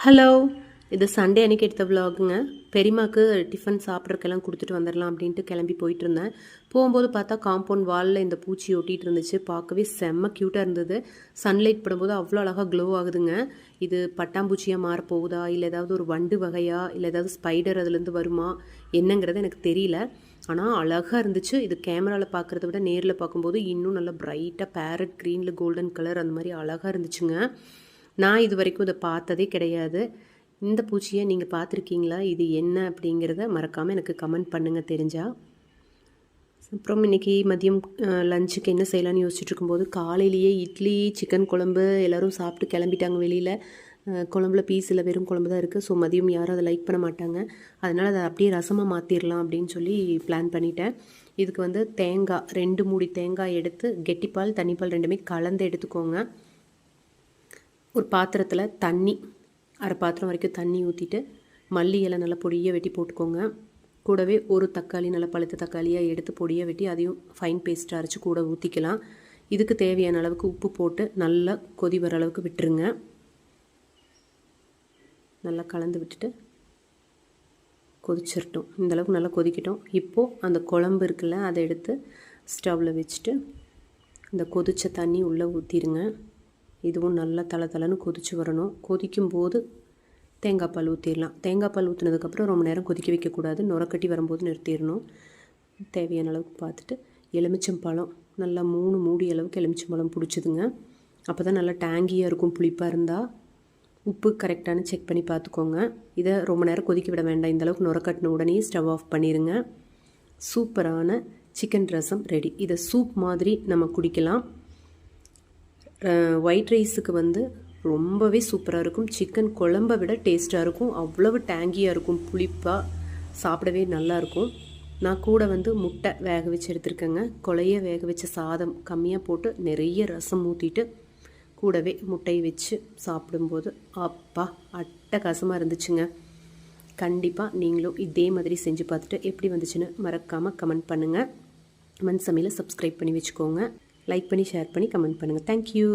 Hello, இது Sunday அன்றைக்கி எடுத்த விலாகுங்க. பெரியம்மாக்கு டிஃபன் சாப்பிட்றக்கெல்லாம் கொடுத்துட்டு வந்துடலாம் அப்படின்ட்டு கிளம்பி போயிட்டுருந்தேன். போகும்போது பார்த்தா காம்பவுண்ட் வாலில் இந்த பூச்சி ஒட்டிகிட்டு இருந்துச்சு. பார்க்கவே செம்ம க்யூட்டாக இருந்தது. சன்லைட் படும்போது அவ்வளோ அழகாக க்ளோ ஆகுதுங்க. இது பட்டாம்பூச்சியாக மாறப்போகுதா, இல்லை ஏதாவது ஒரு வண்டு வகையா, இல்லை ஏதாவது ஸ்பைடர் அதுலேருந்து வருமா என்னங்கிறது எனக்கு தெரியல. ஆனால் அழகாக இருந்துச்சு. இது கேமராவில் பார்க்குறத விட நேரில் பார்க்கும்போது இன்னும் நல்லா ப்ரைட்டாக பேரட் க்ரீனில் கோல்டன் கலர் அந்த மாதிரி அழகாக இருந்துச்சுங்க. நான் இது வரைக்கும் இதை பார்த்ததே கிடையாது. இந்த பூச்சியை நீங்கள் பார்த்துருக்கீங்களா? இது என்ன அப்படிங்கிறத மறக்காமல் எனக்கு கமெண்ட் பண்ணுங்கள் தெரிஞ்சால். அப்புறம் இன்றைக்கி மதியம் லஞ்சுக்கு என்ன செய்யலான்னு யோசிச்சுட்டு இருக்கும்போது காலையிலேயே இட்லி சிக்கன் குழம்பு எல்லோரும் சாப்பிட்டு கிளம்பிட்டாங்க வெளியில். குழம்புல பீஸ் இல்லை, வெறும் குழம்பு தான் இருக்குது. ஸோ மதியம் யாரும் அதை லைக் பண்ண மாட்டாங்க. அதனால் அதை அப்படியே ரசமாக மாற்றிடலாம் அப்படின்னு சொல்லி பிளான் பண்ணிட்டேன். இதுக்கு வந்து தேங்காய் 2 மூடி தேங்காய் எடுத்து கெட்டிப்பால் தண்ணிப்பால் ரெண்டுமே கலந்து எடுத்துக்கோங்க. ஒரு பாத்திரத்தில் தண்ணி, அரை பாத்திரம் வரைக்கும் தண்ணி ஊற்றிட்டு மல்லி இலை நல்லா பொடியாக வெட்டி போட்டுக்கோங்க. கூடவே ஒரு தக்காளி, நல்லா பழுத்த தக்காளியாக எடுத்து பொடியாக வெட்டி அதையும் ஃபைன் பேஸ்ட்டாக அரைச்சி கூட ஊற்றிக்கலாம். இதுக்கு தேவையான அளவுக்கு உப்பு போட்டு நல்லா கொதி வர அளவுக்கு விட்டுருங்க. நல்லா கலந்து விட்டுட்டு கொதிச்சிடட்டும். இந்தளவுக்கு நல்லா கொதிக்கட்டும். இப்போது அந்த குழம்பு இருக்குல்ல, அதை எடுத்து ஸ்டவ்வில் வச்சுட்டு இந்த கொதித்த தண்ணி உள்ளே ஊற்றிடுங்க. இதுவும் நல்லா தளன்னு கொதித்து வரணும். கொதிக்கும்போது தேங்காய் பால் ஊற்றிடலாம். தேங்காய் பால் ஊற்றினதுக்கப்புறம் ரொம்ப நேரம் கொதிக்க வைக்கக்கூடாது. நுரக்கட்டி வரும்போது நிறுத்திடணும். தேவையான அளவுக்கு பார்த்துட்டு எலுமிச்சம்பழம் நல்லா 3 மூடி அளவுக்கு எலுமிச்சம்பழம் பிடிச்சிதுங்க. அப்போ தான் நல்லா டேங்கியாக இருக்கும். புளிப்பாக இருந்தால் உப்பு கரெக்டானு செக் பண்ணி பார்த்துக்கோங்க. இதை ரொம்ப நேரம் கொதிக்க விட வேண்டாம். இந்தளவுக்கு நுரக்கட்டின உடனே ஸ்டவ் ஆஃப் பண்ணிடுங்க. சூப்பரான சிக்கன் ரசம் ரெடி. இதை சூப் மாதிரி நம்ம குடிக்கலாம். ஒயிட் ரைஸுக்கு வந்து ரொம்பவே சூப்பராக இருக்கும். சிக்கன் குழம்பை விட டேஸ்ட்டாக இருக்கும். அவ்வளவு டேங்கியாக இருக்கும். புளிப்பாக சாப்பிடவே நல்லாயிருக்கும். நான் கூட வந்து முட்டை வேக வச்சு எடுத்துருக்கேங்க. கொலைய வேக வச்ச சாதம் கம்மியாக போட்டு நிறைய ரசம் ஊற்றிட்டு கூடவே முட்டையை வச்சு சாப்பிடும்போது அப்பா அட்டகாசமாக இருந்துச்சுங்க. கண்டிப்பாக நீங்களும் இதே மாதிரி செஞ்சு பார்த்துட்டு எப்படி வந்துச்சுன்னு மறக்காமல் கமெண்ட் பண்ணுங்கள். மண் சமையலை சப்ஸ்கிரைப் பண்ணி வச்சுக்கோங்க. லைக் பண்ணி ஷேர் பண்ணி கமெண்ட் பண்ணுங்கள். தேங்க்யூ.